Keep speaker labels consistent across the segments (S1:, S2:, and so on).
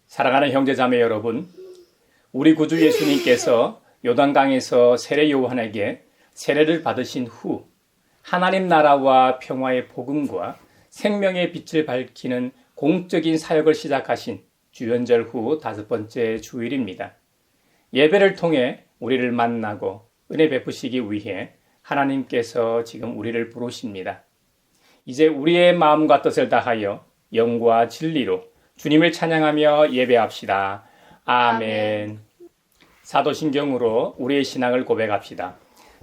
S1: 사랑하는 형제자매 여러분, 우리 구주 예수님께서 요단강에서 세례 요한에게 세례를 받으신 후 하나님 나라와 평화의 복음과 생명의 빛을 밝히는 공적인 사역을 시작하신 주연절 후 5번째 주일입니다. 예배를 통해 우리를 만나고 은혜 베푸시기 위해 하나님께서 지금 우리를 부르십니다. 이제 우리의 마음과 뜻을 다하여 영과 진리로 주님을 찬양하며 예배합시다. 아멘. 사도신경으로 우리의 신앙을 고백합시다.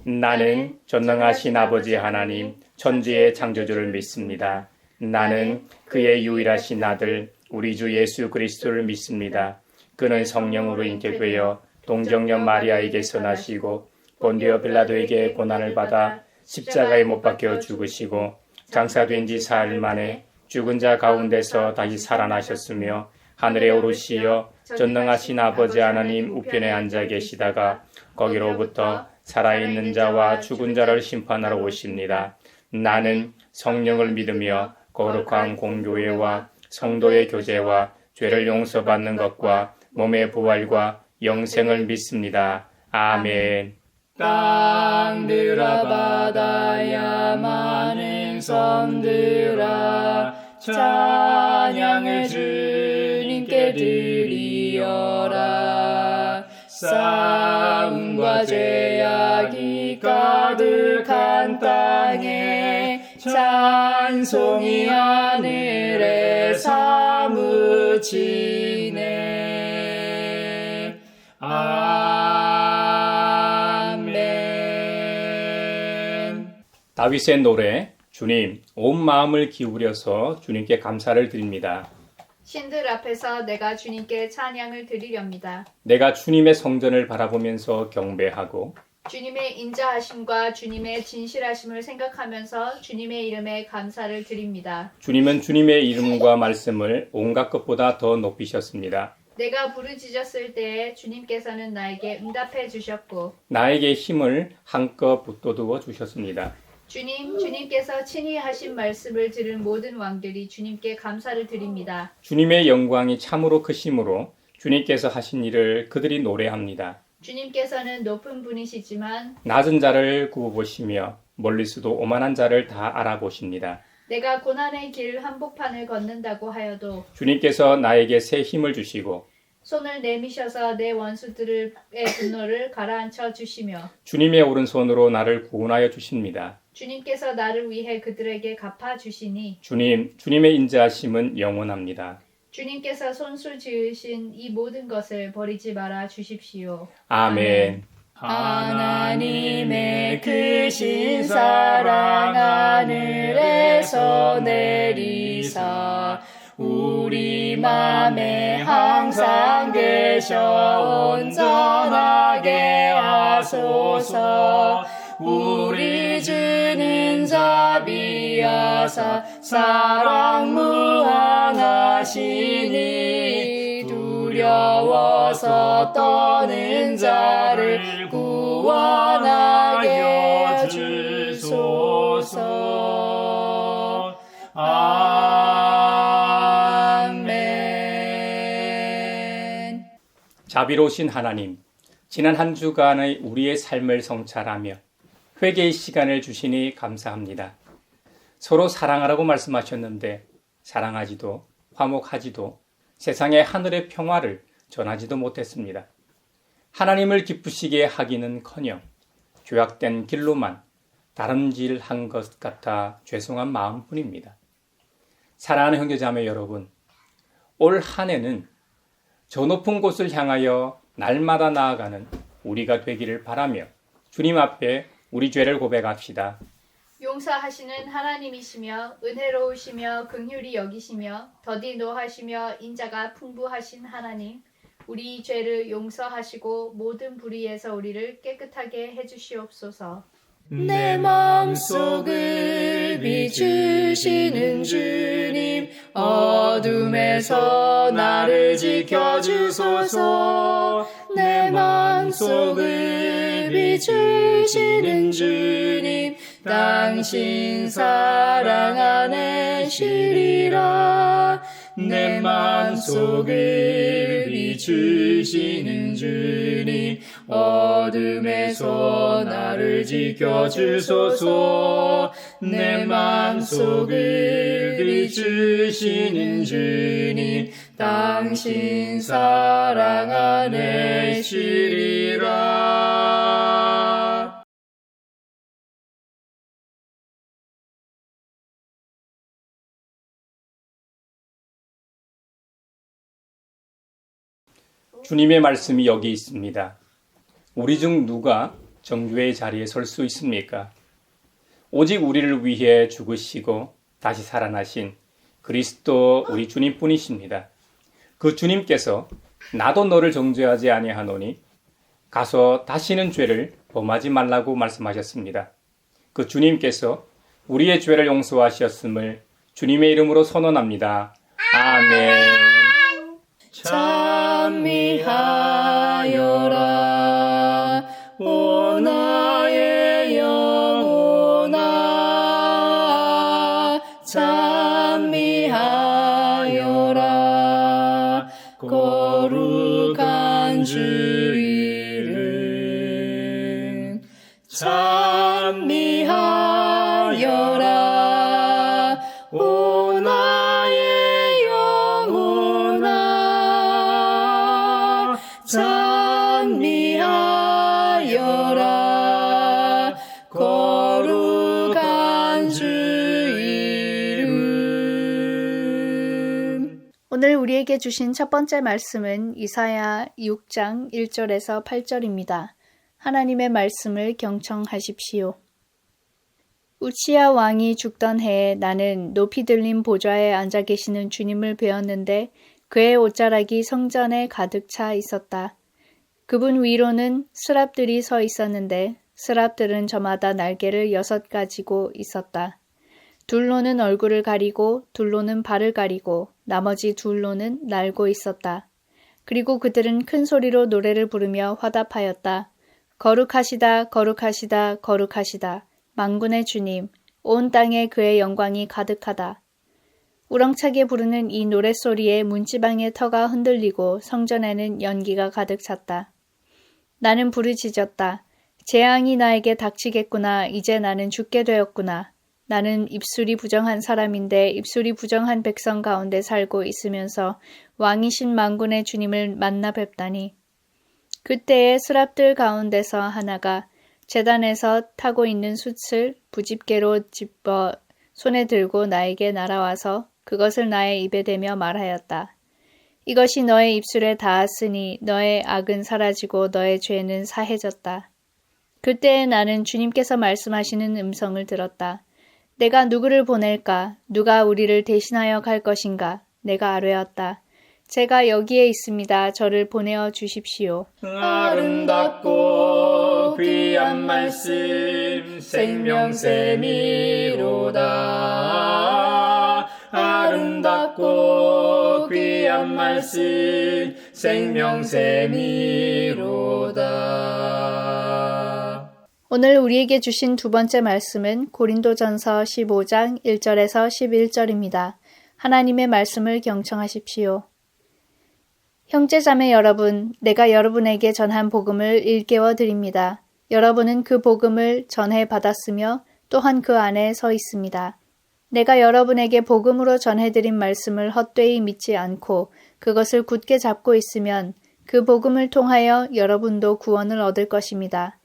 S1: 나는 전능하신 아버지 하나님, 천지의 창조주를 믿습니다. 나는 그의 유일하신 아들, 우리 주 예수 그리스도를 믿습니다. 그는 성령으로 잉태되어 동정녀 마리아에게서 나시고 본디오 빌라도에게 고난을 받아 십자가에 못 박혀 죽으시고 장사된 지 사흘 만에 죽은 자 가운데서 다시 살아나셨으며 하늘에 오르시어 전능하신 아버지 하나님 우편에 앉아 계시다가 거기로부터 살아있는 자와 죽은 자를 심판하러 오십니다. 나는 성령을 믿으며 거룩한 공교회와 성도의 교제와 죄를 용서받는 것과 몸의 부활과 영생을 믿습니다. 아멘.
S2: 땅들아 바다야 많은 섬들아 찬양을 주님께 드리어라. 싸움과 죄악이 가득한 땅에 찬송이 하늘에 사무치네. 아멘.
S1: 다윗의 노래, 주님, 온 마음을 기울여서 주님께 감사를 드립니다.
S3: 신들 앞에서 내가 주님께 찬양을 드리렵니다.
S1: 내가 주님의 성전을 바라보면서 경배하고
S3: 주님의 인자하심과 주님의 진실하심을 생각하면서 주님의 이름에 감사를 드립니다.
S1: 주님은 주님의 이름과 말씀을 온갖 것보다 더 높이셨습니다.
S3: 내가 부르짖었을 때에 주님께서는 나에게 응답해 주셨고
S1: 나에게 힘을 한껏 북돋워 주셨습니다.
S3: 주님께서 친히 하신 말씀을 들은 모든 왕들이 주님께 감사를 드립니다.
S1: 주님의 영광이 참으로 크심으로 주님께서 하신 일을 그들이 노래합니다.
S3: 주님께서는 높은 분이시지만
S1: 낮은 자를 구워보시며 멀리서도 오만한 자를 다 알아보십니다.
S3: 내가 고난의 길 한복판을 걷는다고 하여도
S1: 주님께서 나에게 새 힘을 주시고
S3: 손을 내미셔서 내 원수들의 분노를 가라앉혀 주시며
S1: 주님의 오른손으로 나를 구원하여 주십니다.
S3: 주님께서 나를 위해 그들에게 갚아 주시니
S1: 주님의 인자하심은 영원합니다.
S3: 주님께서 손수 지으신 이 모든 것을 버리지 말아 주십시오.
S1: 아멘.
S2: 하나님의 크신 사랑 하늘에서 내리사 우리 맘에 항상 계셔 온전하게 하소서. 우리 주는 자비하사 사랑 무한하시니 두려워서 떠는 자를 구원하여 주소서. 아멘.
S1: 자비로우신 하나님, 지난 한 주간의 우리의 삶을 성찰하며 회개의 시간을 주시니 감사합니다. 서로 사랑하라고 말씀하셨는데 사랑하지도 화목하지도 세상의 하늘의 평화를 전하지도 못했습니다. 하나님을 기쁘시게 하기는커녕 죄악된 길로만 다름질한 것 같아 죄송한 마음뿐입니다. 사랑하는 형제자매 여러분, 올 한 해는 저 높은 곳을 향하여 날마다 나아가는 우리가 되기를 바라며 주님 앞에 우리 죄를 고백합시다.
S3: 용서하시는 하나님이시며 은혜로우시며 긍휼히 여기시며 더디 노하시며 인자가 풍부하신 하나님, 우리 죄를 용서하시고 모든 불의에서 우리를 깨끗하게 해주시옵소서.
S2: 내 마음속을 비추시는 주님, 어둠에서 나를 지켜주소서. 내 마음속을 비추시는 주님, 당신 사랑 안에 쉬리라. 내 맘속을 비추시는 주님 어둠에서 나를 지켜주소서 내 맘속을 비추시는 주님 당신 사랑 안에 쉬리라.
S1: 주님의 말씀이 여기 있습니다. 우리 중 누가 정죄의 자리에 설 수 있습니까? 오직 우리를 위해 죽으시고 다시 살아나신 그리스도 우리 주님뿐이십니다. 그 주님께서 나도 너를 정죄하지 아니하노니 가서 다시는 죄를 범하지 말라고 말씀하셨습니다. 그 주님께서 우리의 죄를 용서하셨음을 주님의 이름으로 선언합니다. 아멘.
S2: 찬미하여라 오 나의 영혼아 찬미하여라 거룩한 주 이름 찬미하여라 오 나의 영혼아 찬미하여라 거룩한 주 이름.
S3: 오늘 우리에게 주신 첫 번째 말씀은 이사야 6장 1절에서 8절입니다. 하나님의 말씀을 경청하십시오. 우치야 왕이 죽던 해에 나는 높이 들린 보좌에 앉아 계시는 주님을 배웠는데 그의 옷자락이 성전에 가득 차 있었다. 그분 위로는 스랍들이 서 있었는데 스랍들은 저마다 날개를 6가지고 있었다. 둘로는 얼굴을 가리고 둘로는 발을 가리고 나머지 둘로는 날고 있었다. 그리고 그들은 큰 소리로 노래를 부르며 화답하였다. 거룩하시다, 거룩하시다, 거룩하시다. 만군의 주님, 온 땅에 그의 영광이 가득하다. 우렁차게 부르는 이 노랫소리에 문지방의 터가 흔들리고 성전에는 연기가 가득 찼다. 나는 부르짖었다. 재앙이 나에게 닥치겠구나. 이제 나는 죽게 되었구나. 나는 입술이 부정한 사람인데 입술이 부정한 백성 가운데 살고 있으면서 왕이신 만군의 주님을 만나 뵙다니. 그때에 스랍들 가운데서 하나가 제단에서 타고 있는 숯을 부집개로 집어 손에 들고 나에게 날아와서 그것을 나의 입에 대며 말하였다. 이것이 너의 입술에 닿았으니 너의 악은 사라지고 너의 죄는 사해졌다. 그때에 나는 주님께서 말씀하시는 음성을 들었다. 내가 누구를 보낼까? 누가 우리를 대신하여 갈 것인가? 내가 아뢰었다. 제가 여기에 있습니다. 저를 보내어 주십시오.
S2: 아름답고 귀한 말씀 생명샘이로다. 아름답고 귀한 말씀 생명샘이로다.
S3: 오늘 우리에게 주신 두 번째 말씀은 고린도전서 15장 1절에서 11절입니다. 하나님의 말씀을 경청하십시오. 형제자매 여러분, 내가 여러분에게 전한 복음을 일깨워 드립니다. 여러분은 그 복음을 전해 받았으며 또한 그 안에 서 있습니다. 내가 여러분에게 복음으로 전해드린 말씀을 헛되이 믿지 않고 그것을 굳게 잡고 있으면 그 복음을 통하여 여러분도 구원을 얻을 것입니다.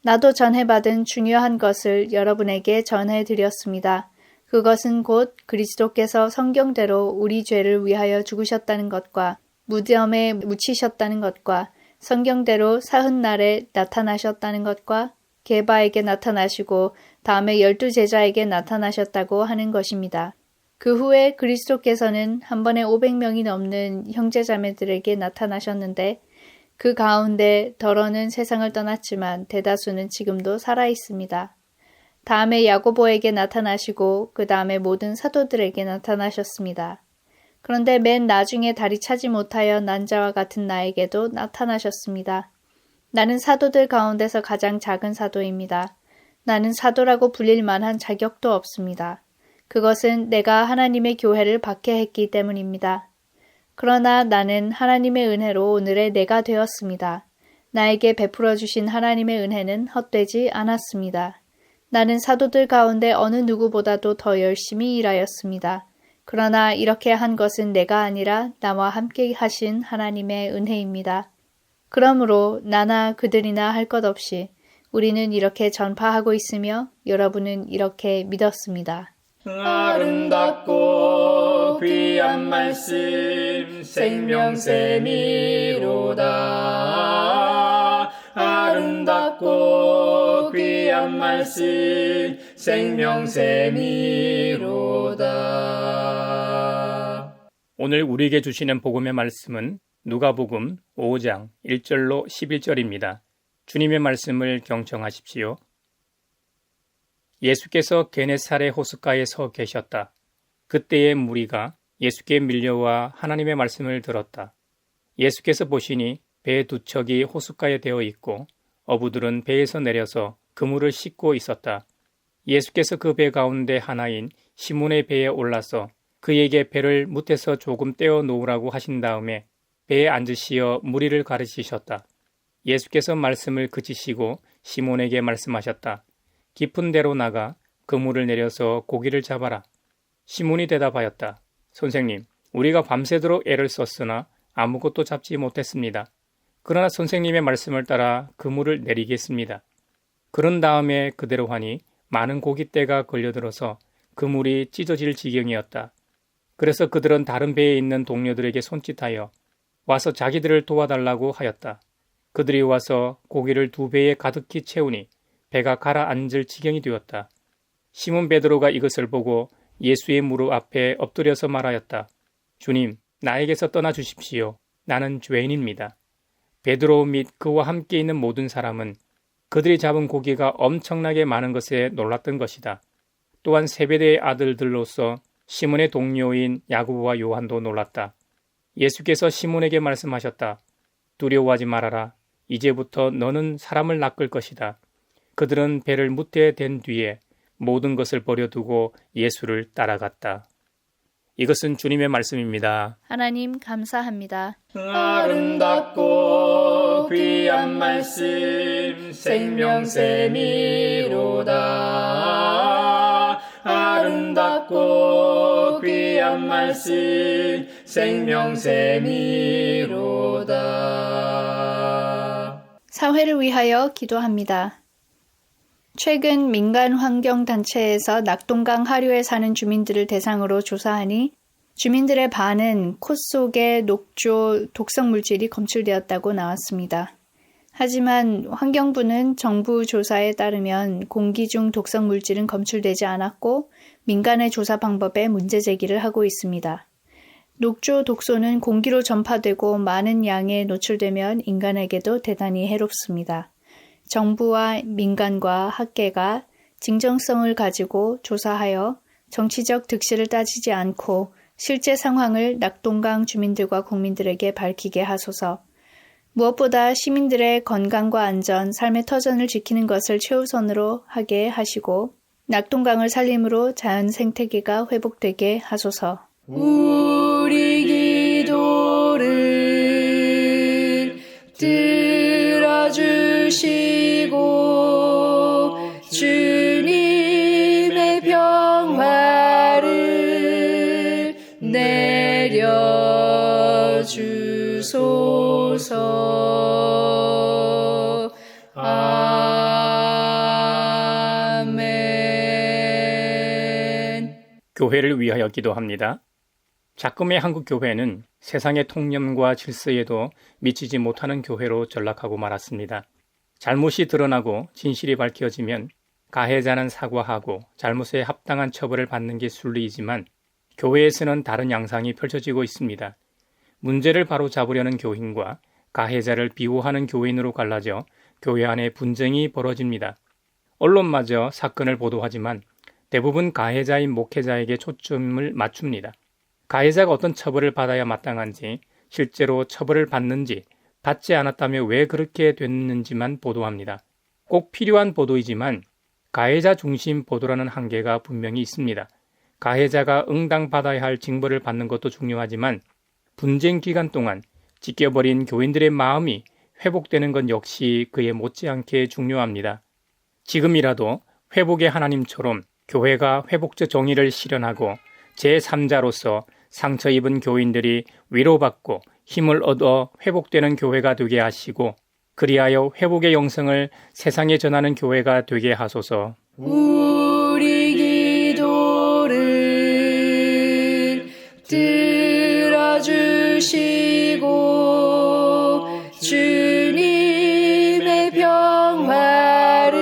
S3: 나도 전해받은 중요한 것을 여러분에게 전해드렸습니다. 그것은 곧 그리스도께서 성경대로 우리 죄를 위하여 죽으셨다는 것과 무덤에 묻히셨다는 것과 성경대로 사흔날에 나타나셨다는 것과 게바에게 나타나시고 다음에 12제자에게 나타나셨다고 하는 것입니다. 그 후에 그리스도께서는 한 번에 500명이 넘는 형제자매들에게 나타나셨는데 그 가운데 덜어는 세상을 떠났지만 대다수는 지금도 살아 있습니다. 다음에 야고보에게 나타나시고 그 다음에 모든 사도들에게 나타나셨습니다. 그런데 맨 나중에 다리 차지 못하여 난 자와 같은 나에게도 나타나셨습니다. 나는 사도들 가운데서 가장 작은 사도입니다. 나는 사도라고 불릴 만한 자격도 없습니다. 그것은 내가 하나님의 교회를 박해했기 때문입니다. 그러나 나는 하나님의 은혜로 오늘의 내가 되었습니다. 나에게 베풀어 주신 하나님의 은혜는 헛되지 않았습니다. 나는 사도들 가운데 어느 누구보다도 더 열심히 일하였습니다. 그러나 이렇게 한 것은 내가 아니라 나와 함께 하신 하나님의 은혜입니다. 그러므로 나나 그들이나 할 것 없이 우리는 이렇게 전파하고 있으며 여러분은 이렇게 믿었습니다.
S2: 아름답고 귀한 말씀 생명샘이로다. 아름답고 귀한 말씀 생명샘이로다.
S1: 오늘 우리에게 주시는 복음의 말씀은 누가복음 5장 1절로 11절입니다. 주님의 말씀을 경청하십시오. 예수께서 게네사렛 호숫가에 서 계셨다. 그때의 무리가 예수께 밀려와 하나님의 말씀을 들었다. 예수께서 보시니 배 두 척이 호숫가에 대어 있고 어부들은 배에서 내려서 그물을 씻고 있었다. 예수께서 그 배 가운데 하나인 시몬의 배에 올라서 그에게 배를 무태서 조금 떼어 놓으라고 하신 다음에 배에 앉으시어 무리를 가르치셨다. 예수께서 말씀을 그치시고 시몬에게 말씀하셨다. 깊은 데로 나가 그물을 내려서 고기를 잡아라. 시몬이 대답하였다. 선생님, 우리가 밤새도록 애를 썼으나 아무것도 잡지 못했습니다. 그러나 선생님의 말씀을 따라 그물을 내리겠습니다. 그런 다음에 그대로 하니 많은 고깃대가 걸려들어서 그물이 찢어질 지경이었다. 그래서 그들은 다른 배에 있는 동료들에게 손짓하여 와서 자기들을 도와달라고 하였다. 그들이 와서 고기를 두 배에 가득히 채우니 배가 가라앉을 지경이 되었다. 시몬 베드로가 이것을 보고 예수의 무릎 앞에 엎드려서 말하였다. 주님, 나에게서 떠나 주십시오. 나는 죄인입니다. 베드로 및 그와 함께 있는 모든 사람은 그들이 잡은 고기가 엄청나게 많은 것에 놀랐던 것이다. 또한 세베대의 아들들로서 시몬의 동료인 야고보와 요한도 놀랐다. 예수께서 시몬에게 말씀하셨다. 두려워하지 말아라. 이제부터 너는 사람을 낚을 것이다. 그들은 배를 무태에 댄 뒤에 모든 것을 버려두고 예수를 따라갔다. 이것은 주님의 말씀입니다.
S3: 하나님 감사합니다.
S2: 아름답고 귀한 말씀 생명샘이로다. 아름답고 귀한 말씀 생명샘이로다.
S3: 사회를 위하여 기도합니다. 최근 민간 환경단체에서 낙동강 하류에 사는 주민들을 대상으로 조사하니 주민들의 반은 코 속에 녹조 독성 물질이 검출되었다고 나왔습니다. 하지만 환경부는 정부 조사에 따르면 공기 중 독성 물질은 검출되지 않았고 민간의 조사 방법에 문제 제기를 하고 있습니다. 녹조 독소는 공기로 전파되고 많은 양에 노출되면 인간에게도 대단히 해롭습니다. 정부와 민간과 학계가 진정성을 가지고 조사하여 정치적 득실을 따지지 않고 실제 상황을 낙동강 주민들과 국민들에게 밝히게 하소서. 무엇보다 시민들의 건강과 안전, 삶의 터전을 지키는 것을 최우선으로 하게 하시고 낙동강을 살림으로 자연 생태계가 회복되게 하소서.
S2: 우리 기도를 들어주시고 주님의 평화를 내려주소서. 아멘.
S1: 교회를 위하여 기도합니다. 자금의 한국 교회는 세상의 통념과 질서에도 미치지 못하는 교회로 전락하고 말았습니다. 잘못이 드러나고 진실이 밝혀지면 가해자는 사과하고 잘못에 합당한 처벌을 받는 게 순리이지만 교회에서는 다른 양상이 펼쳐지고 있습니다. 문제를 바로잡으려는 교인과 가해자를 비호하는 교인으로 갈라져 교회 안에 분쟁이 벌어집니다. 언론마저 사건을 보도하지만 대부분 가해자인 목회자에게 초점을 맞춥니다. 가해자가 어떤 처벌을 받아야 마땅한지, 실제로 처벌을 받는지, 받지 않았다며 왜 그렇게 됐는지만 보도합니다. 꼭 필요한 보도이지만 가해자 중심 보도라는 한계가 분명히 있습니다. 가해자가 응당받아야 할 징벌을 받는 것도 중요하지만 분쟁 기간 동안 찢겨버린 교인들의 마음이 회복되는 것 역시 그에 못지않게 중요합니다. 지금이라도 회복의 하나님처럼 교회가 회복적 정의를 실현하고 제3자로서 상처 입은 교인들이 위로받고 힘을 얻어 회복되는 교회가 되게 하시고 그리하여 회복의 영성을 세상에 전하는 교회가 되게 하소서.
S2: 우리 기도를 들어주시고 주님의 평화를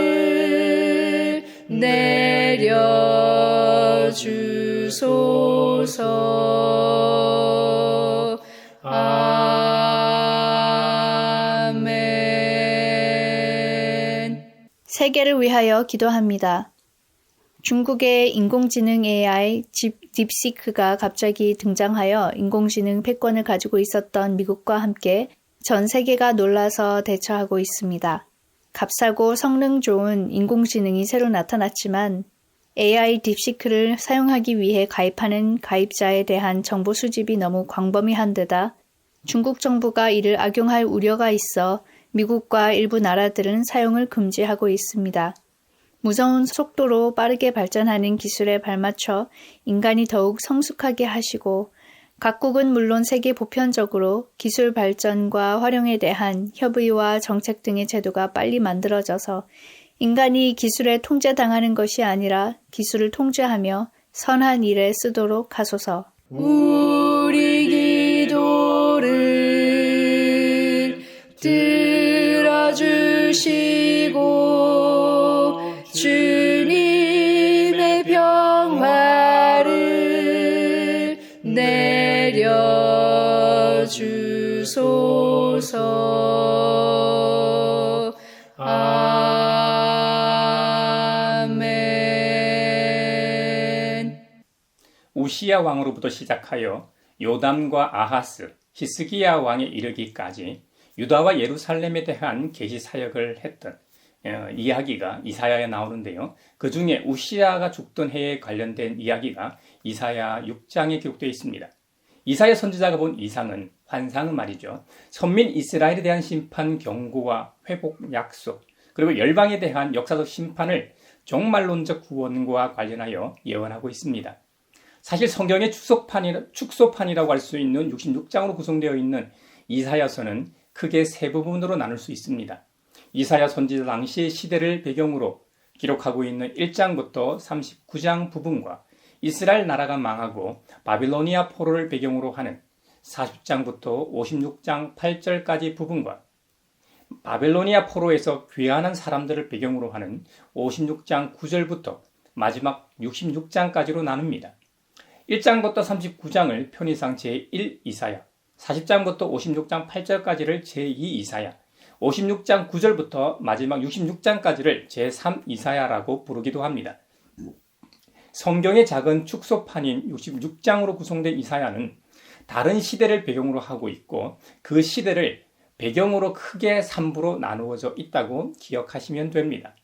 S2: 내려주소서. 아멘.
S3: 세계를 위하여 기도합니다. 중국의 인공지능 AI 딥시크가 갑자기 등장하여 인공지능 패권을 가지고 있었던 미국과 함께 전 세계가 놀라서 대처하고 있습니다. 값싸고 성능 좋은 인공지능이 새로 나타났지만 AI 딥시크를 사용하기 위해 가입하는 가입자에 대한 정보 수집이 너무 광범위한 데다 중국 정부가 이를 악용할 우려가 있어 미국과 일부 나라들은 사용을 금지하고 있습니다. 무서운 속도로 빠르게 발전하는 기술에 발맞춰 인간이 더욱 성숙하게 하시고 각국은 물론 세계 보편적으로 기술 발전과 활용에 대한 협의와 정책 등의 제도가 빨리 만들어져서 인간이 기술에 통제당하는 것이 아니라 기술을 통제하며 선한 일에 쓰도록 하소서.
S2: 우리 기도를 들어주시고 주님의 평화를 내려주소서. 아멘.
S1: 우시야 왕으로부터 시작하여 요담과 아하스, 히스기야 왕에 이르기까지 유다와 예루살렘에 대한 계시 사역을 했던 이야기가 이사야에 나오는데요. 그 중에 우시야가 죽던 해에 관련된 이야기가 이사야 6장에 기록되어 있습니다. 이사야 선지자가 본 이상은 환상은 말이죠. 선민 이스라엘에 대한 심판 경고와 회복 약속 그리고 열방에 대한 역사적 심판을 종말론적 구원과 관련하여 예언하고 있습니다. 사실 성경의 축소판이라고 할 수 있는 66장으로 구성되어 있는 이사야서는 크게 세 부분으로 나눌 수 있습니다. 이사야 선지자 당시의 시대를 배경으로 기록하고 있는 1장부터 39장 부분과 이스라엘 나라가 망하고 바빌로니아 포로를 배경으로 하는 40장부터 56장 8절까지 부분과 바벨로니아 포로에서 귀환한 사람들을 배경으로 하는 56장 9절부터 마지막 66장까지로 나눕니다. 1장부터 39장을 편의상 제1 이사야, 40장부터 56장 8절까지를 제2 이사야, 56장 9절부터 마지막 66장까지를 제3 이사야라고 부르기도 합니다. 성경의 작은 축소판인 66장으로 구성된 이사야는 다른 시대를 배경으로 하고 있고 그 시대를 배경으로 크게 3부로 나누어져 있다고 기억하시면 됩니다.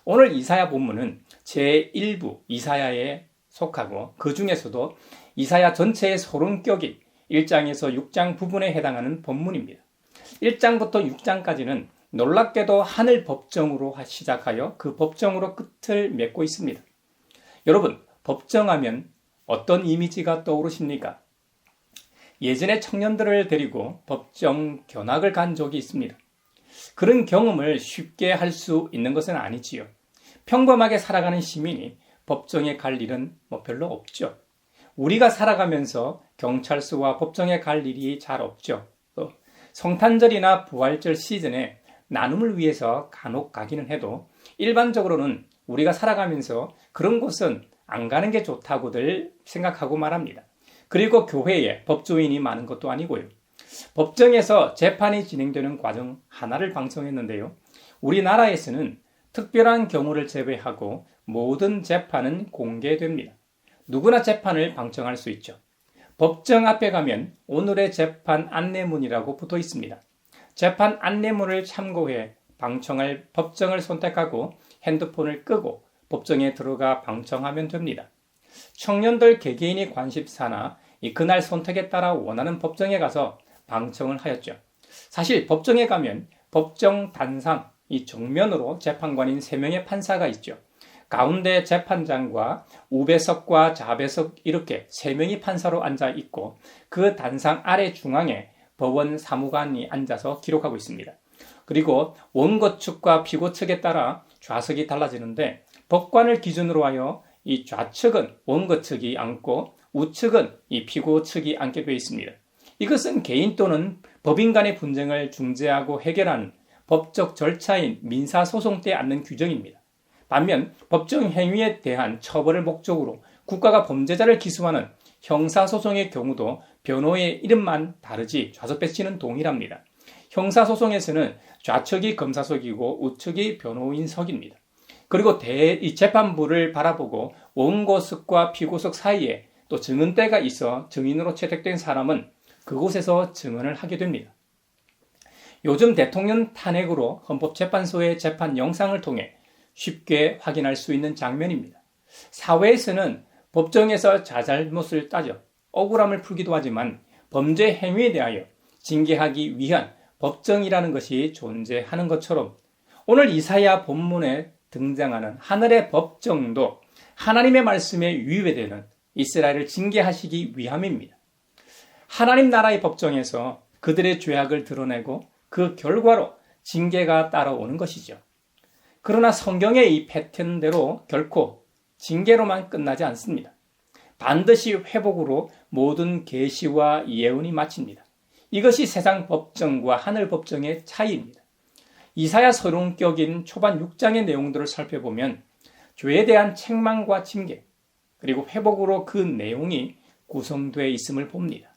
S1: 오늘 이사야 본문은 제1부 이사야에 속하고 그 중에서도 이사야 전체의 소론격인 1장에서 6장 부분에 해당하는 본문입니다. 1장부터 6장까지는 놀랍게도 하늘 법정으로 시작하여 그 법정으로 끝을 맺고 있습니다. 여러분, 법정하면 어떤 이미지가 떠오르십니까? 예전에 청년들을 데리고 법정 견학을 간 적이 있습니다. 그런 경험을 쉽게 할 수 있는 것은 아니지요. 평범하게 살아가는 시민이 법정에 갈 일은 별로 없죠. 우리가 살아가면서 경찰서와 법정에 갈 일이 잘 없죠. 또 성탄절이나 부활절 시즌에 나눔을 위해서 간혹 가기는 해도 일반적으로는 우리가 살아가면서 그런 곳은 안 가는 게 좋다고들 생각하고 말합니다. 그리고 교회에 법조인이 많은 것도 아니고요. 법정에서 재판이 진행되는 과정 하나를 방송했는데요. 우리나라에서는 특별한 경우를 제외하고 모든 재판은 공개됩니다. 누구나 재판을 방청할 수 있죠. 법정 앞에 가면 오늘의 재판 안내문이라고 붙어 있습니다. 재판 안내문을 참고해 방청할 법정을 선택하고 핸드폰을 끄고 법정에 들어가 방청하면 됩니다. 청년들 개개인이 관심사나 그날 선택에 따라 원하는 법정에 가서 방청을 하였죠. 사실 법정에 가면 법정 단상, 이 정면으로 재판관인 3명의 판사가 있죠. 가운데 재판장과 우배석과 좌배석 이렇게 3명이 판사로 앉아 있고 그 단상 아래 중앙에 법원 사무관이 앉아서 기록하고 있습니다. 그리고 원고 측과 피고 측에 따라 좌석이 달라지는데 법관을 기준으로 하여 이 좌측은 원고 측이 앉고 우측은 이 피고 측이 앉게 되어 있습니다. 이것은 개인 또는 법인 간의 분쟁을 중재하고 해결하는 법적 절차인 민사소송 때 앉는 규정입니다. 반면 법정 행위에 대한 처벌을 목적으로 국가가 범죄자를 기소하는 형사소송의 경우도 변호의 이름만 다르지 좌석 배치는 동일합니다. 형사소송에서는 좌측이 검사석이고 우측이 변호인석입니다. 그리고 이 재판부를 바라보고 원고석과 피고석 사이에 또 증언대가 있어 증인으로 채택된 사람은 그곳에서 증언을 하게 됩니다. 요즘 대통령 탄핵으로 헌법재판소의 재판 영상을 통해 쉽게 확인할 수 있는 장면입니다. 사회에서는 법정에서 자잘못을 따져 억울함을 풀기도 하지만 범죄 행위에 대하여 징계하기 위한 법정이라는 것이 존재하는 것처럼 오늘 이사야 본문에 등장하는 하늘의 법정도 하나님의 말씀에 위배되는 이스라엘을 징계하시기 위함입니다. 하나님 나라의 법정에서 그들의 죄악을 드러내고 그 결과로 징계가 따라오는 것이죠. 그러나 성경의 이 패턴대로 결코 징계로만 끝나지 않습니다. 반드시 회복으로 모든 계시와 예언이 마칩니다. 이것이 세상 법정과 하늘 법정의 차이입니다. 이사야 서론격인 초반 6장의 내용들을 살펴보면 죄에 대한 책망과 징계 그리고 회복으로 그 내용이 구성되어 있음을 봅니다.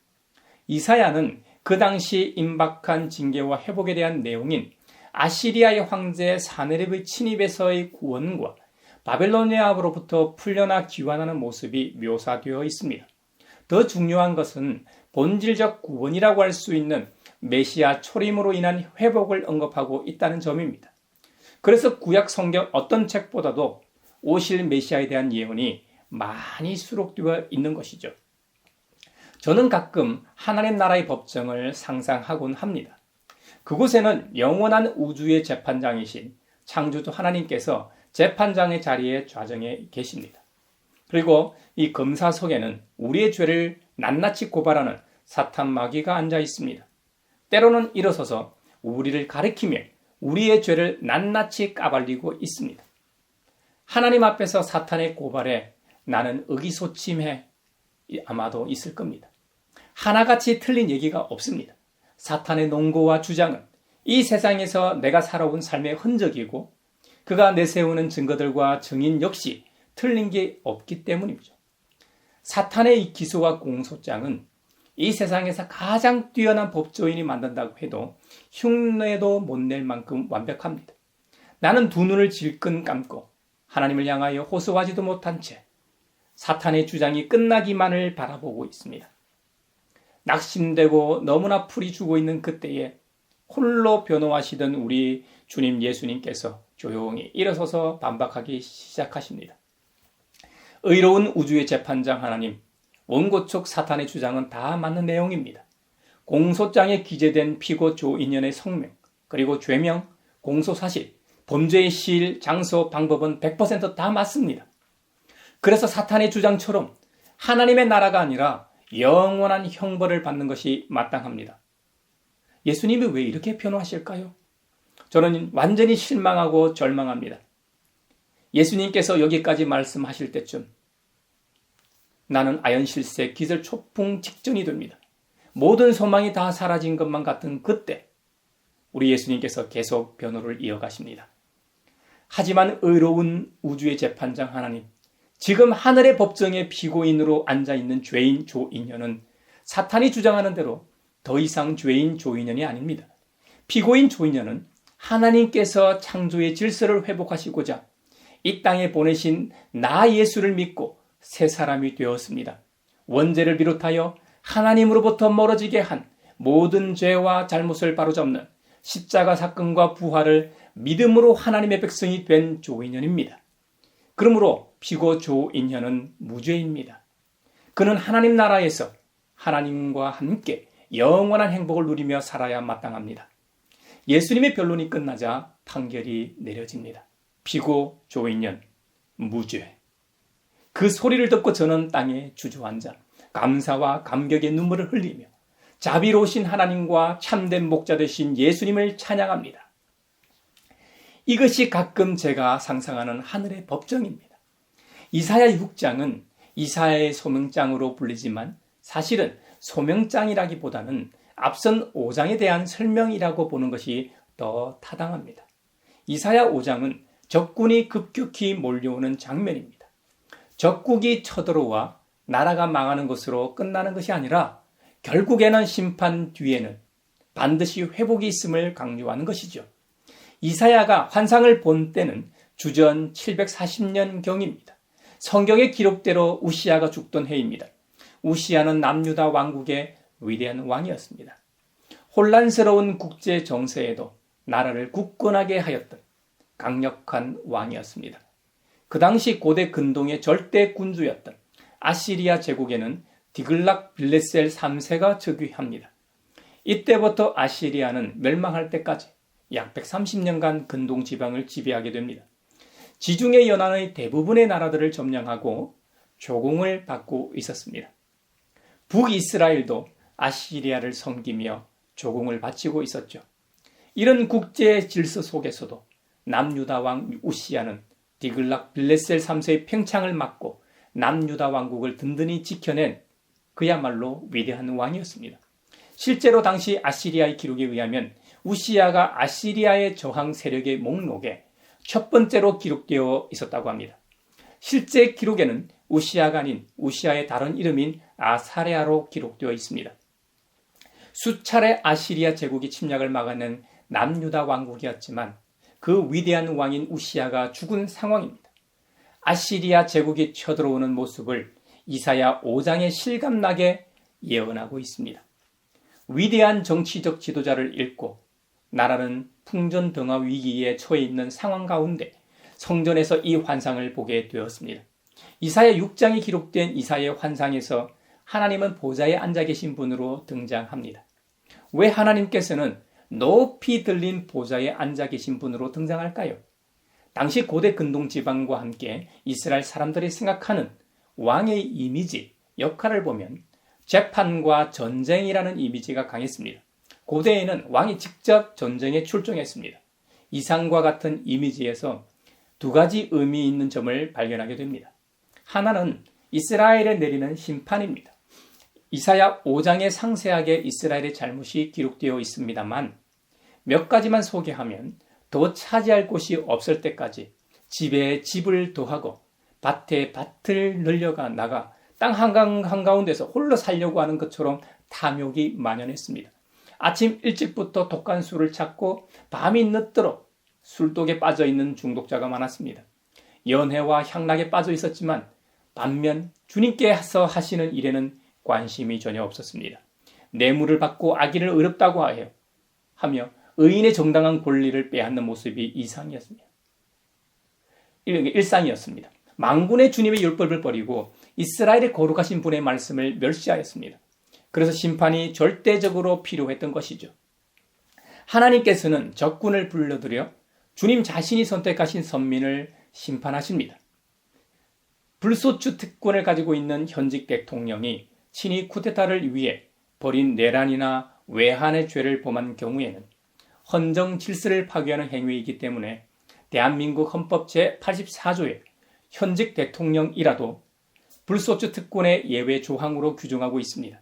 S1: 이사야는 그 당시 임박한 징계와 회복에 대한 내용인 아시리아의 황제 사네립의 침입에서의 구원과 바벨로니아로부터 풀려나 귀환하는 모습이 묘사되어 있습니다. 더 중요한 것은 본질적 구원이라고 할 수 있는 메시아 초림으로 인한 회복을 언급하고 있다는 점입니다. 그래서 구약 성경 어떤 책보다도 오실 메시아에 대한 예언이 많이 수록되어 있는 것이죠. 저는 가끔 하나님 나라의 법정을 상상하곤 합니다. 그곳에는 영원한 우주의 재판장이신 창조주 하나님께서 재판장의 자리에 좌정해 계십니다. 그리고 이 검사석에는 우리의 죄를 낱낱이 고발하는 사탄 마귀가 앉아 있습니다. 때로는 일어서서 우리를 가리키며 우리의 죄를 낱낱이 까발리고 있습니다. 하나님 앞에서 사탄의 고발에 나는 의기소침해 아마도 있을 겁니다. 하나같이 틀린 얘기가 없습니다. 사탄의 논거와 주장은 이 세상에서 내가 살아온 삶의 흔적이고 그가 내세우는 증거들과 증인 역시 틀린 게 없기 때문이죠. 사탄의 이 기소와 공소장은 이 세상에서 가장 뛰어난 법조인이 만든다고 해도 흉내도 못 낼 만큼 완벽합니다. 나는 두 눈을 질끈 감고 하나님을 향하여 호소하지도 못한 채 사탄의 주장이 끝나기만을 바라보고 있습니다. 낙심되고 너무나 풀이 죽어 있는 그때에 홀로 변호하시던 우리 주님 예수님께서 조용히 일어서서 반박하기 시작하십니다. 의로운 우주의 재판장 하나님, 원고 측 사탄의 주장은 다 맞는 내용입니다. 공소장에 기재된 피고 조인연의 성명, 그리고 죄명, 공소사실, 범죄의 시일, 장소, 방법은 100% 다 맞습니다. 그래서 사탄의 주장처럼 하나님의 나라가 아니라 영원한 형벌을 받는 것이 마땅합니다. 예수님이 왜 이렇게 변호하실까요? 저는 완전히 실망하고 절망합니다. 예수님께서 여기까지 말씀하실 때쯤 나는 아연실세 기절초풍 직전이 됩니다. 모든 소망이 다 사라진 것만 같은 그때 우리 예수님께서 계속 변호를 이어가십니다. 하지만 의로운 우주의 재판장 하나님, 지금 하늘의 법정에 피고인으로 앉아있는 죄인 조인연은 사탄이 주장하는 대로 더 이상 죄인 조인연이 아닙니다. 피고인 조인연은 하나님께서 창조의 질서를 회복하시고자 이 땅에 보내신 나 예수를 믿고 새 사람이 되었습니다. 원죄를 비롯하여 하나님으로부터 멀어지게 한 모든 죄와 잘못을 바로잡는 십자가 사건과 부활을 믿음으로 하나님의 백성이 된 조인연입니다. 그러므로 피고조인현은 무죄입니다. 그는 하나님 나라에서 하나님과 함께 영원한 행복을 누리며 살아야 마땅합니다. 예수님의 변론이 끝나자 판결이 내려집니다. 피고조인현 무죄. 그 소리를 듣고 저는 땅에 주저앉아 감사와 감격의 눈물을 흘리며 자비로우신 하나님과 참된 목자 되신 예수님을 찬양합니다. 이것이 가끔 제가 상상하는 하늘의 법정입니다. 이사야 6장은 이사야의 소명장으로 불리지만 사실은 소명장이라기보다는 앞선 5장에 대한 설명이라고 보는 것이 더 타당합니다. 이사야 5장은 적군이 급격히 몰려오는 장면입니다. 적국이 쳐들어와 나라가 망하는 것으로 끝나는 것이 아니라 결국에는 심판 뒤에는 반드시 회복이 있음을 강조하는 것이죠. 이사야가 환상을 본 때는 주전 740년경입니다. 성경의 기록대로 우시아가 죽던 해입니다. 우시아는 남유다 왕국의 위대한 왕이었습니다. 혼란스러운 국제 정세에도 나라를 굳건하게 하였던 강력한 왕이었습니다. 그 당시 고대 근동의 절대 군주였던 아시리아 제국에는 디글락 빌레셀 3세가 즉위합니다. 이때부터 아시리아는 멸망할 때까지 약 130년간 근동 지방을 지배하게 됩니다. 지중해 연안의 대부분의 나라들을 점령하고 조공을 받고 있었습니다. 북이스라엘도 아시리아를 섬기며 조공을 바치고 있었죠. 이런 국제 질서 속에서도 남유다 왕 우시아는 디글락 빌레셀 3세의 팽창을 막고 남유다 왕국을 든든히 지켜낸 그야말로 위대한 왕이었습니다. 실제로 당시 아시리아의 기록에 의하면 우시아가 아시리아의 저항 세력의 목록에 첫 번째로 기록되어 있었다고 합니다. 실제 기록에는 우시아가 아닌 우시아의 다른 이름인 아사레아로 기록되어 있습니다. 수차례 아시리아 제국이 침략을 막아낸 남유다 왕국이었지만 그 위대한 왕인 우시아가 죽은 상황입니다. 아시리아 제국이 쳐들어오는 모습을 이사야 5장에 실감나게 예언하고 있습니다. 위대한 정치적 지도자를 잃고 나라는 풍전등화 위기에 처해 있는 상황 가운데 성전에서 이 환상을 보게 되었습니다. 이사야 6장에 기록된 이사야의 환상에서 하나님은 보좌에 앉아 계신 분으로 등장합니다. 왜 하나님께서는 높이 들린 보좌에 앉아 계신 분으로 등장할까요? 당시 고대 근동 지방과 함께 이스라엘 사람들이 생각하는 왕의 이미지, 역할을 보면 재판과 전쟁이라는 이미지가 강했습니다. 고대에는 왕이 직접 전쟁에 출정했습니다. 이상과 같은 이미지에서 두 가지 의미 있는 점을 발견하게 됩니다. 하나는 이스라엘에 내리는 심판입니다. 이사야 5장에 상세하게 이스라엘의 잘못이 기록되어 있습니다만 몇 가지만 소개하면 더 차지할 곳이 없을 때까지 집에 집을 더하고 밭에 밭을 늘려가 나가 땅 한가운데서 홀로 살려고 하는 것처럼 탐욕이 만연했습니다. 아침 일찍부터 독한 술을 찾고 밤이 늦도록 술독에 빠져있는 중독자가 많았습니다. 연회와 향락에 빠져 있었지만 반면 주님께서 하시는 일에는 관심이 전혀 없었습니다. 뇌물을 받고 악의를 의롭다고 하며 의인의 정당한 권리를 빼앗는 모습이 일상이었습니다. 만군의 주님의 율법을 버리고 이스라엘의 거룩하신 분의 말씀을 멸시하였습니다. 그래서 심판이 절대적으로 필요했던 것이죠. 하나님께서는 적군을 불러들여 주님 자신이 선택하신 선민을 심판하십니다. 불소추 특권을 가지고 있는 현직 대통령이 친히 쿠데타를 위해 벌인 내란이나 외환의 죄를 범한 경우에는 헌정 질서를 파괴하는 행위이기 때문에 대한민국 헌법 제84조에 현직 대통령이라도 불소추 특권의 예외 조항으로 규정하고 있습니다.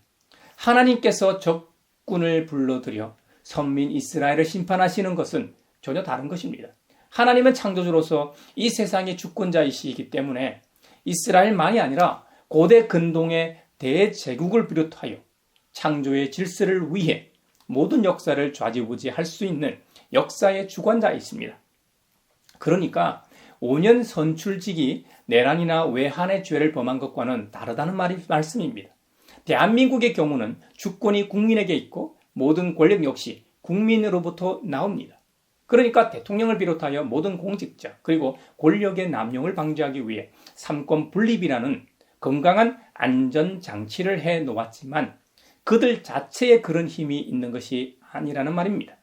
S1: 하나님께서 적군을 불러들여 선민 이스라엘을 심판하시는 것은 전혀 다른 것입니다. 하나님은 창조주로서 이 세상의 주권자이시기 때문에 이스라엘만이 아니라 고대 근동의 대제국을 비롯하여 창조의 질서를 위해 모든 역사를 좌지우지할 수 있는 역사의 주관자이십니다. 그러니까 5년 선출직이 내란이나 외환의 죄를 범한 것과는 다르다는 말씀입니다. 대한민국의 경우는 주권이 국민에게 있고 모든 권력 역시 국민으로부터 나옵니다. 그러니까 대통령을 비롯하여 모든 공직자 그리고 권력의 남용을 방지하기 위해 삼권 분립이라는 건강한 안전장치를 해놓았지만 그들 자체에 그런 힘이 있는 것이 아니라는 말입니다.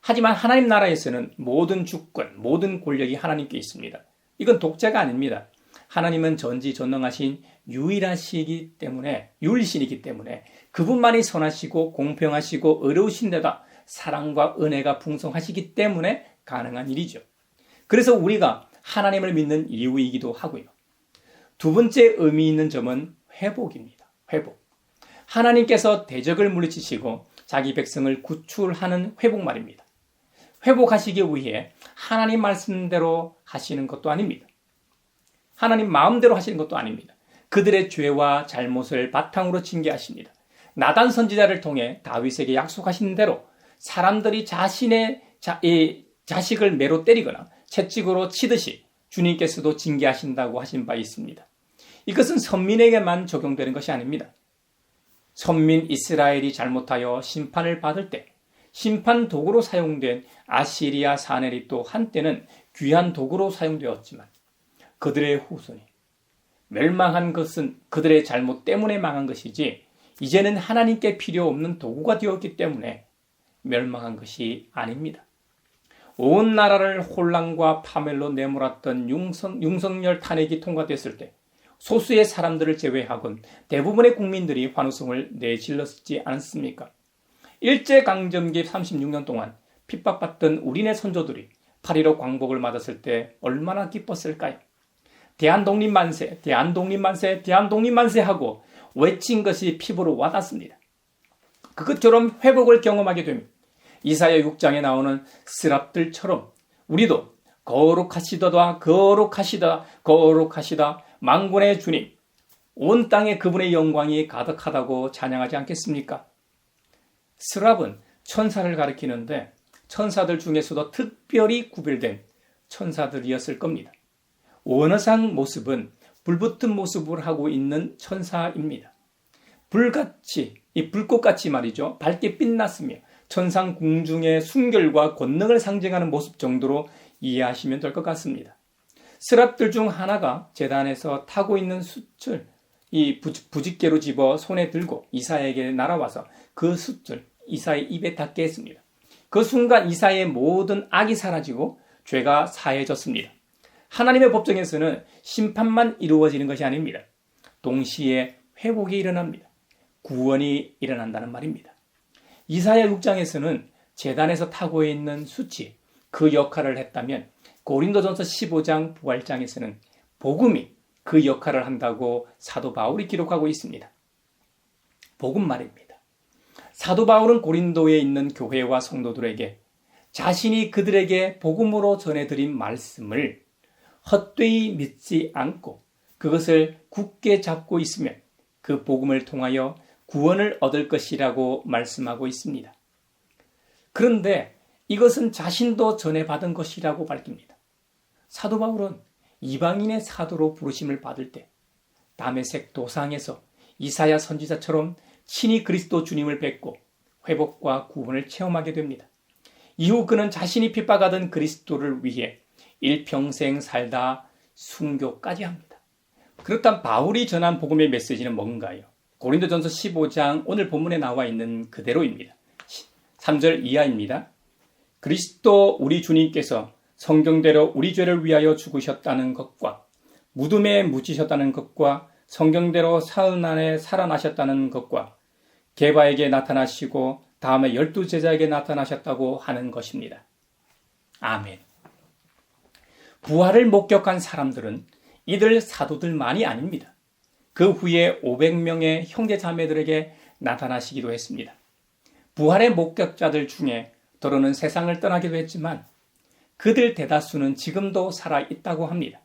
S1: 하지만 하나님 나라에서는 모든 주권, 모든 권력이 하나님께 있습니다. 이건 독재가 아닙니다. 하나님은 전지전능하신 유일하시기 때문에, 유일신이기 때문에 그분만이 선하시고 공평하시고 의로우신 데다 사랑과 은혜가 풍성하시기 때문에 가능한 일이죠. 그래서 우리가 하나님을 믿는 이유이기도 하고요. 두 번째 의미 있는 점은 회복입니다. 회복. 하나님께서 대적을 물리치시고 자기 백성을 구출하는 회복 말입니다. 회복하시기 위해 하나님 말씀대로 하시는 것도 아닙니다. 하나님 마음대로 하시는 것도 아닙니다. 그들의 죄와 잘못을 바탕으로 징계하십니다. 나단 선지자를 통해 다윗에게 약속하신 대로 사람들이 자신의 자식을 매로 때리거나 채찍으로 치듯이 주님께서도 징계하신다고 하신 바 있습니다. 이것은 선민에게만 적용되는 것이 아닙니다. 선민 이스라엘이 잘못하여 심판을 받을 때 심판 도구로 사용된 아시리아 사네립도 한때는 귀한 도구로 사용되었지만 그들의 후손이 멸망한 것은 그들의 잘못 때문에 망한 것이지 이제는 하나님께 필요 없는 도구가 되었기 때문에 멸망한 것이 아닙니다. 온 나라를 혼란과 파멸로 내몰았던 윤석열 탄핵이 통과됐을 때 소수의 사람들을 제외하곤 대부분의 국민들이 환호성을 내질렀지 않습니까? 일제강점기 36년 동안 핍박받던 우리네 선조들이 8.15 광복을 맞았을 때 얼마나 기뻤을까요? 대한독립만세, 대한독립만세, 대한독립만세 하고 외친 것이 피부로 와닿습니다. 그것처럼 회복을 경험하게 됩니다. 이사야 6장에 나오는 스랍들처럼 우리도 거룩하시다, 거룩하시다, 거룩하시다 만군의 주님, 온 땅에 그분의 영광이 가득하다고 찬양하지 않겠습니까? 스랍은 천사를 가리키는데 천사들 중에서도 특별히 구별된 천사들이었을 겁니다. 원어상 모습은 불붙은 모습을 하고 있는 천사입니다. 불같이, 이 불꽃같이 말이죠. 밝게 빛났으며 천상 궁중의 순결과 권능을 상징하는 모습 정도로 이해하시면 될 것 같습니다. 스랍들 중 하나가 제단에서 타고 있는 숯을 이 부직개로 집어 손에 들고 이사야에게 날아와서 그 숯을 이사의 입에 닿게 했습니다. 그 순간 이사야의 모든 악이 사라지고 죄가 사해졌습니다. 하나님의 법정에서는 심판만 이루어지는 것이 아닙니다. 동시에 회복이 일어납니다. 구원이 일어난다는 말입니다. 이사야 6장에서는 제단에서 타고 있는 숯이 그 역할을 했다면 고린도전서 15장 부활장에서는 복음이 그 역할을 한다고 사도 바울이 기록하고 있습니다. 복음 말입니다. 사도 바울은 고린도에 있는 교회와 성도들에게 자신이 그들에게 복음으로 전해드린 말씀을 헛되이 믿지 않고 그것을 굳게 잡고 있으면 그 복음을 통하여 구원을 얻을 것이라고 말씀하고 있습니다. 그런데 이것은 자신도 전해받은 것이라고 밝힙니다. 사도 바울은 이방인의 사도로 부르심을 받을 때 다메섹 도상에서 이사야 선지자처럼 친히 그리스도 주님을 뵙고 회복과 구원을 체험하게 됩니다. 이후 그는 자신이 핍박하던 그리스도를 위해 일평생 살다 순교까지 합니다. 그렇다면 바울이 전한 복음의 메시지는 뭔가요? 고린도전서 15장 오늘 본문에 나와 있는 그대로입니다. 3절 이하입니다. 그리스도 우리 주님께서 성경대로 우리 죄를 위하여 죽으셨다는 것과 무덤에 묻히셨다는 것과 성경대로 사흘 만에 살아나셨다는 것과 게바에게 나타나시고 다음에 12제자에게 나타나셨다고 하는 것입니다. 아멘. 부활을 목격한 사람들은 이들 사도들만이 아닙니다. 그 후에 500명의 형제 자매들에게 나타나시기도 했습니다. 부활의 목격자들 중에 더러는 세상을 떠나기도 했지만 그들 대다수는 지금도 살아있다고 합니다.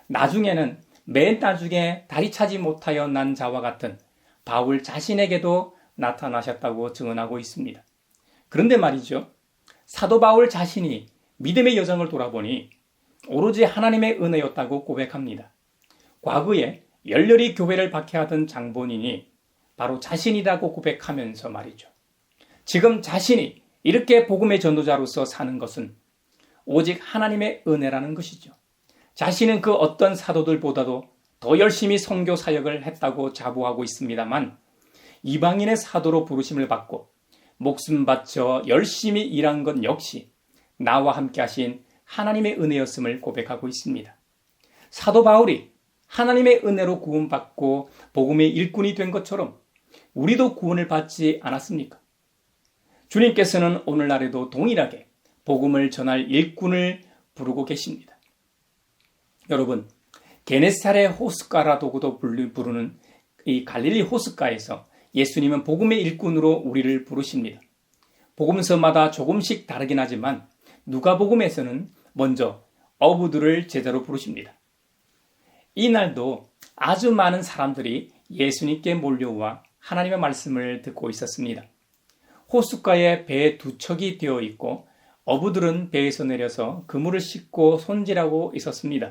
S1: 나중에는 맨 나중에 다리 차지 못하여 난 자와 같은 바울 자신에게도 나타나셨다고 증언하고 있습니다. 그런데 말이죠. 사도 바울 자신이 믿음의 여정을 돌아보니 오로지 하나님의 은혜였다고 고백합니다. 과거에 열렬히 교회를 박해하던 장본인이 바로 자신이라고 고백하면서 말이죠. 지금 자신이 이렇게 복음의 전도자로서 사는 것은 오직 하나님의 은혜라는 것이죠. 자신은 그 어떤 사도들보다도 더 열심히 선교 사역을 했다고 자부하고 있습니다만 이방인의 사도로 부르심을 받고 목숨 바쳐 열심히 일한 것 역시 나와 함께 하신 하나님의 은혜였음을 고백하고 있습니다. 사도 바울이 하나님의 은혜로 구원받고 복음의 일꾼이 된 것처럼 우리도 구원을 받지 않았습니까? 주님께서는 오늘날에도 동일하게 복음을 전할 일꾼을 부르고 계십니다. 여러분, 게네사렛 호숫가라고도 부르는 이 갈릴리 호숫가에서 예수님은 복음의 일꾼으로 우리를 부르십니다. 복음서마다 조금씩 다르긴 하지만 누가복음에서는 먼저 어부들을 제자로 부르십니다. 이날도 아주 많은 사람들이 예수님께 몰려와 하나님의 말씀을 듣고 있었습니다. 호숫가에 배 2척이 되어 있고 어부들은 배에서 내려서 그물을 싣고 손질하고 있었습니다.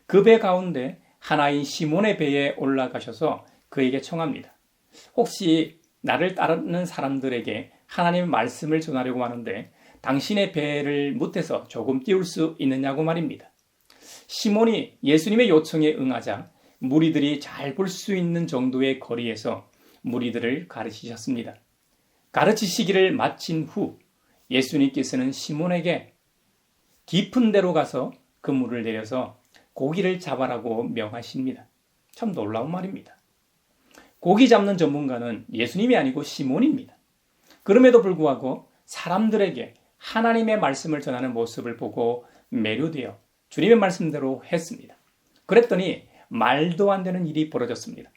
S1: 그 배 가운데 하나인 시몬의 배에 올라가셔서 그에게 청합니다. 혹시 나를 따르는 사람들에게 하나님의 말씀을 전하려고 하는데 당신의 배를 못해서 조금 띄울 수 있느냐고 말입니다. 시몬이 예수님의 요청에 응하자 무리들이 잘 볼 수 있는 정도의 거리에서 무리들을 가르치셨습니다. 가르치시기를 마친 후 예수님께서는 시몬에게 깊은 데로 가서 그물을 내려서 고기를 잡아라고 명하십니다. 참 놀라운 말입니다. 고기 잡는 전문가는 예수님이 아니고 시몬입니다. 그럼에도 불구하고 사람들에게 하나님의 말씀을 전하는 모습을 보고 매료되어 주님의 말씀대로 했습니다. 그랬더니 말도 안 되는 일이 벌어졌습니다.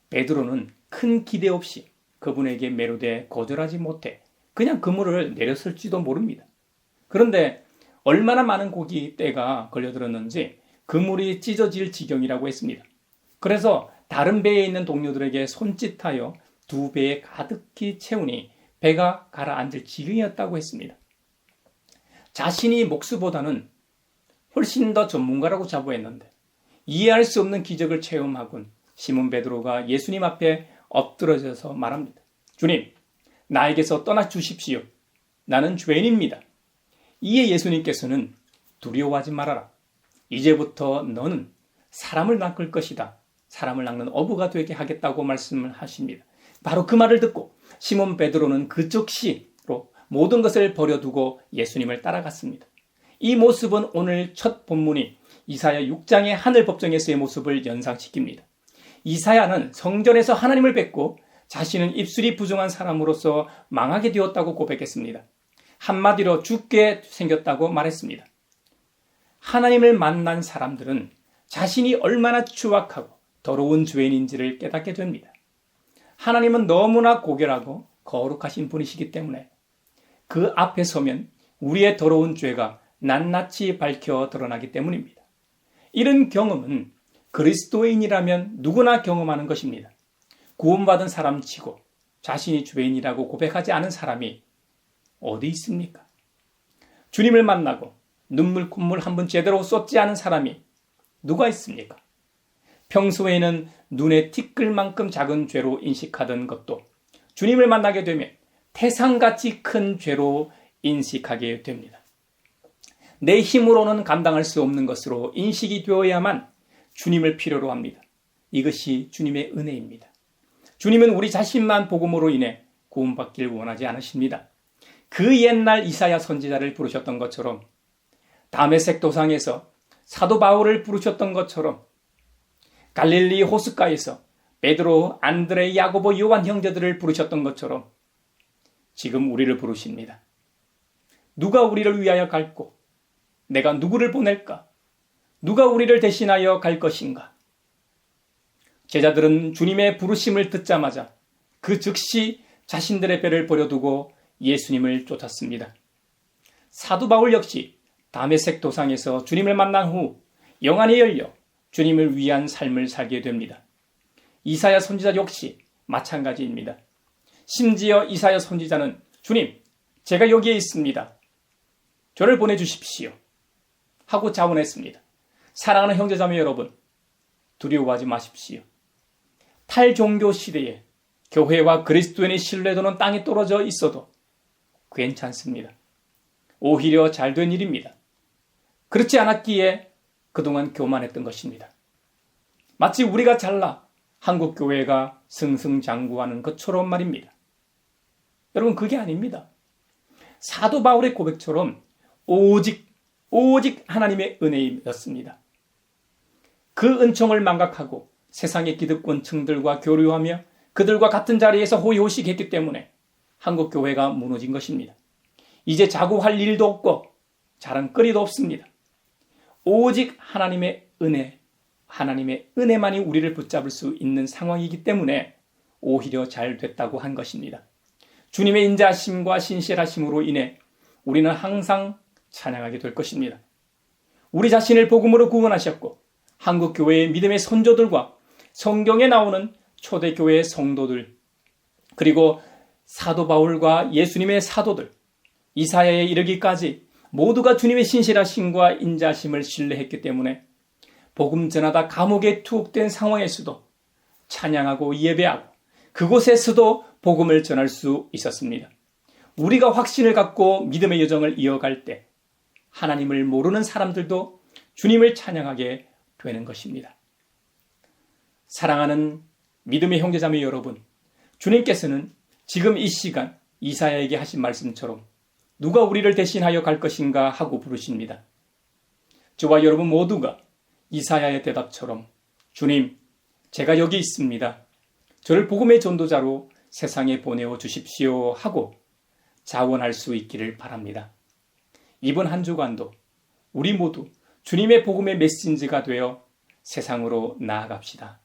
S1: 베드로는 큰 기대 없이 그분에게 매료돼 거절하지 못해 그냥 그물을 내렸을지도 모릅니다. 그런데 얼마나 많은 고기 떼가 걸려들었는지 그물이 찢어질 지경이라고 했습니다. 그래서 다른 배에 있는 동료들에게 손짓하여 2배에 가득히 채우니 배가 가라앉을 지경이었다고 했습니다. 자신이 목수보다는 훨씬 더 전문가라고 자부했는데 이해할 수 없는 기적을 체험하곤 시몬 베드로가 예수님 앞에 엎드러져서 말합니다. 주님, 나에게서 떠나 주십시오. 나는 죄인입니다. 이에 예수님께서는 두려워하지 말아라. 이제부터 너는 사람을 낚을 것이다. 사람을 낚는 어부가 되게 하겠다고 말씀을 하십니다. 바로 그 말을 듣고 시몬 베드로는 그 즉시로 모든 것을 버려두고 예수님을 따라갔습니다. 이 모습은 오늘 첫 본문이 이사야 6장의 하늘 법정에서의 모습을 연상시킵니다. 이사야는 성전에서 하나님을 뵙고 자신은 입술이 부정한 사람으로서 망하게 되었다고 고백했습니다. 한마디로 죽게 생겼다고 말했습니다. 하나님을 만난 사람들은 자신이 얼마나 추악하고 더러운 죄인인지를 깨닫게 됩니다. 하나님은 너무나 고결하고 거룩하신 분이시기 때문에 그 앞에 서면 우리의 더러운 죄가 낱낱이 밝혀 드러나기 때문입니다. 이런 경험은 그리스도인이라면 누구나 경험하는 것입니다. 구원받은 사람치고 자신이 죄인이라고 고백하지 않은 사람이 어디 있습니까? 주님을 만나고 눈물 콧물 한번 제대로 쏟지 않은 사람이 누가 있습니까? 평소에는 눈에 티끌 만큼 작은 죄로 인식하던 것도 주님을 만나게 되면 태산같이 큰 죄로 인식하게 됩니다. 내 힘으로는 감당할 수 없는 것으로 인식이 되어야만 주님을 필요로 합니다. 이것이 주님의 은혜입니다. 주님은 우리 자신만 복음으로 인해 구원받길 원하지 않으십니다. 그 옛날 이사야 선지자를 부르셨던 것처럼 다메섹 도상에서 사도 바울을 부르셨던 것처럼 갈릴리 호숫가에서 베드로, 안드레, 야고보, 요한 형제들을 부르셨던 것처럼 지금 우리를 부르십니다. 누가 우리를 위하여 갈고 내가 누구를 보낼까? 누가 우리를 대신하여 갈 것인가? 제자들은 주님의 부르심을 듣자마자 그 즉시 자신들의 배를 버려두고 예수님을 쫓았습니다. 사도 바울 역시 다메섹 도상에서 주님을 만난 후 영안이 열려 주님을 위한 삶을 살게 됩니다. 이사야 선지자 역시 마찬가지입니다. 심지어 이사야 선지자는 주님, 제가 여기에 있습니다. 저를 보내주십시오. 하고 자원했습니다. 사랑하는 형제자매 여러분, 두려워하지 마십시오. 탈종교 시대에 교회와 그리스도인의 신뢰도는 땅에 떨어져 있어도 괜찮습니다. 오히려 잘된 일입니다. 그렇지 않았기에 그동안 교만했던 것입니다. 마치 우리가 잘나 한국 교회가 승승장구하는 것처럼 말입니다. 여러분, 그게 아닙니다. 사도 바울의 고백처럼 오직 하나님의 은혜였습니다. 그 은총을 망각하고 세상의 기득권층들과 교류하며 그들과 같은 자리에서 호의호식했기 때문에 한국 교회가 무너진 것입니다. 이제 자고할 일도 없고 자랑거리도 없습니다. 오직 하나님의 은혜만이 우리를 붙잡을 수 있는 상황이기 때문에 오히려 잘 됐다고 한 것입니다. 주님의 인자하심과 신실하심으로 인해 우리는 항상 찬양하게 될 것입니다. 우리 자신을 복음으로 구원하셨고 한국 교회의 믿음의 선조들과 성경에 나오는 초대교회의 성도들, 그리고 사도 바울과 예수님의 사도들, 이사야에 이르기까지 모두가 주님의 신실하심과 인자하심을 신뢰했기 때문에 복음 전하다 감옥에 투옥된 상황에서도 찬양하고 예배하고 그곳에서도 복음을 전할 수 있었습니다. 우리가 확신을 갖고 믿음의 여정을 이어갈 때 하나님을 모르는 사람들도 주님을 찬양하게 되는 것입니다. 사랑하는 믿음의 형제자매 여러분, 주님께서는 지금 이 시간 이사야에게 하신 말씀처럼 누가 우리를 대신하여 갈 것인가 하고 부르십니다. 저와 여러분 모두가 이사야의 대답처럼 주님, 제가 여기 있습니다. 저를 복음의 전도자로 세상에 보내어 주십시오 하고 자원할 수 있기를 바랍니다. 이번 한 주간도 우리 모두 주님의 복음의 메신저가 되어 세상으로 나아갑시다.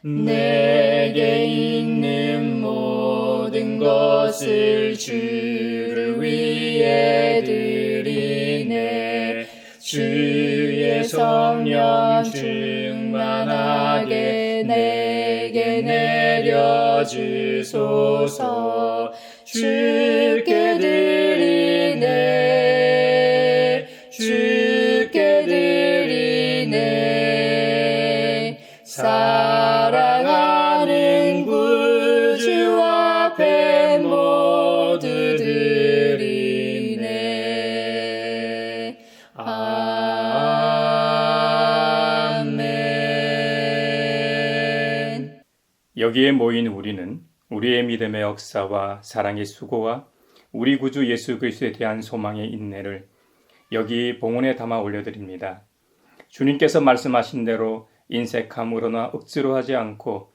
S2: 내게 있는 모든 것을 주를 위해 드리네. 주의 성령 충만하게 내게 내려주소서. 주께 드리네. 주께 드리네. 사랑하는 구주 앞에 모두 드리네. 아멘.
S1: 여기에 모인 우리는 우리의 믿음의 역사와 사랑의 수고와 우리 구주 예수 그리스도에 대한 소망의 인내를 여기 봉헌에 담아 올려드립니다. 주님께서 말씀하신 대로 인색함으로나 억지로 하지 않고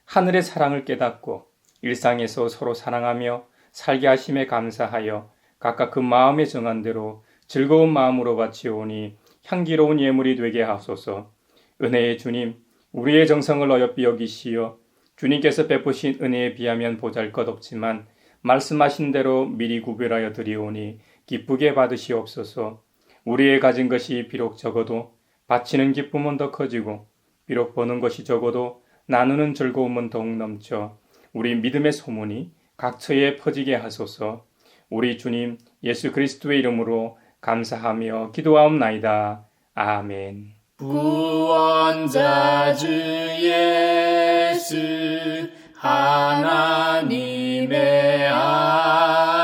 S1: 하늘의 사랑을 깨닫고 일상에서 서로 사랑하며 살게 하심에 감사하여 각각 그 마음에 정한 대로 즐거운 마음으로 바치오니 향기로운 예물이 되게 하소서. 은혜의 주님, 우리의 정성을 어여삐 여기시어 주님께서 베푸신 은혜에 비하면 보잘것없지만 말씀하신 대로 미리 구별하여 드리오니 기쁘게 받으시옵소서. 우리의 가진 것이 비록 적어도 바치는 기쁨은 더 커지고 비록 버는 것이 적어도 나누는 즐거움은 더욱 넘쳐 우리 믿음의 소문이 각처에 퍼지게 하소서. 우리 주님 예수 그리스도의 이름으로 감사하며 기도하옵나이다. 아멘.
S2: 구원자 주 예수 하나님의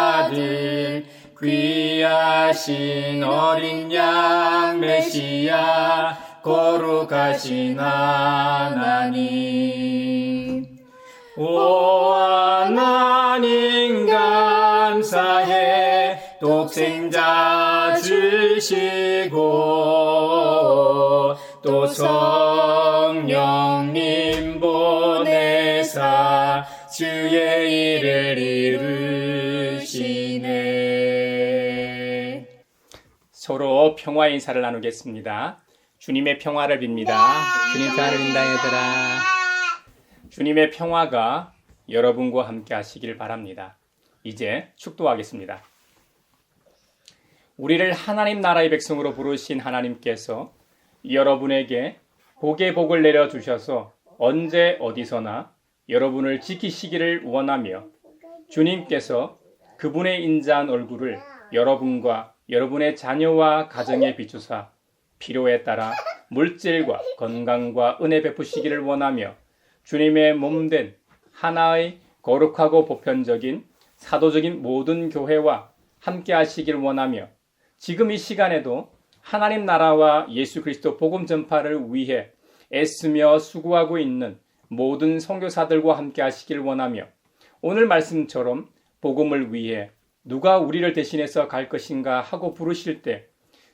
S2: 아들 귀하신 어린 양 메시아 거룩하신 하나님. 오 하나님 감사해. 독생자 주시고 또 성령님 보내사 주의 일을 이루시네.
S1: 서로 평화 인사를 나누겠습니다. 주님의 평화를 빕니다. 주님 평화를 빈다 얘들아. 주님의 평화가 여러분과 함께 하시길 바랍니다. 이제 축도하겠습니다. 우리를 하나님 나라의 백성으로 부르신 하나님께서 여러분에게 복의 복을 내려주셔서 언제 어디서나 여러분을 지키시기를 원하며 주님께서 그분의 인자한 얼굴을 여러분과 여러분의 자녀와 가정에 비추사 필요에 따라 물질과 건강과 은혜 베푸시기를 원하며 주님의 몸된 하나의 거룩하고 보편적인 사도적인 모든 교회와 함께 하시길 원하며 지금 이 시간에도 하나님 나라와 예수 그리스도 복음 전파를 위해 애쓰며 수고하고 있는 모든 선교사들과 함께 하시길 원하며 오늘 말씀처럼 복음을 위해 누가 우리를 대신해서 갈 것인가 하고 부르실 때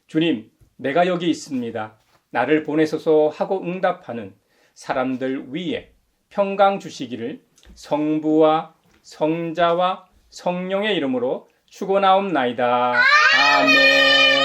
S1: 주님, 내가 여기 있습니다. 나를 보내소서 하고 응답하는 사람들 위에 평강 주시기를 성부와 성자와 성령의 이름으로 축원하옵나이다. 아멘.